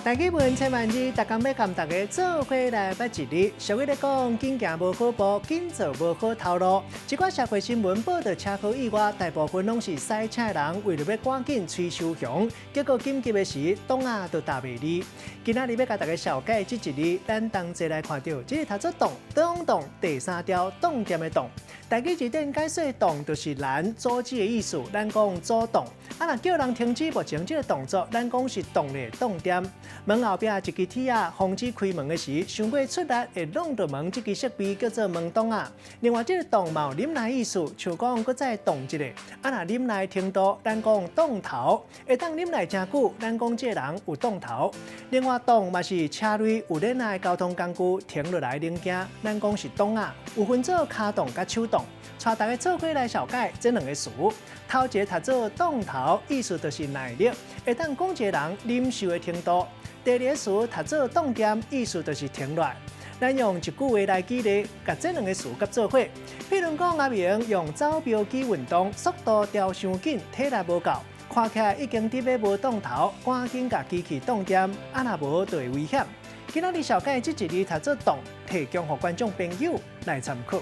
大家问千万字，大家要跟大家做伙来捌一日。俗语咧讲，紧行无好步，紧做无好头路。即款社会新闻报道车祸意外，大部分拢是赛车的人为了要赶紧催收雄，结果紧急的时，档啊都踏袂离。今仔日要甲大家小解这一日，咱同齐来看到，这个读作档，档第三条档点的档。大家一定解说档就是拦阻止的意思，咱讲阻档。若叫人停止目前这个动作，咱讲是档的档点。门后壁一支铁啊，防止开门的时，想要出力会弄到门，这支设备叫做门档啊。另外，这个档嘛有忍耐意思，像讲搁再动一个，若忍耐程度，咱讲档头，会当忍耐真久，咱讲这个人有档头。另外，档嘛是车内有忍耐交通工具停落来零件，咱讲是档啊，有分做脚档甲手档。带大家做伙来小解这两个词。头一个读做档头，意思就是耐力，会当讲一个人忍受的程度。第二个词读做档点，意思就是停落。咱用一句话来举例，甲这两个词甲做伙。譬如讲阿明用走标机运动，速度调伤紧，体力无够，看起来已经伫要无档头，赶紧甲机器档点，若无就会危险。今仔日小解这一日读做档，提供予观众朋友来参考。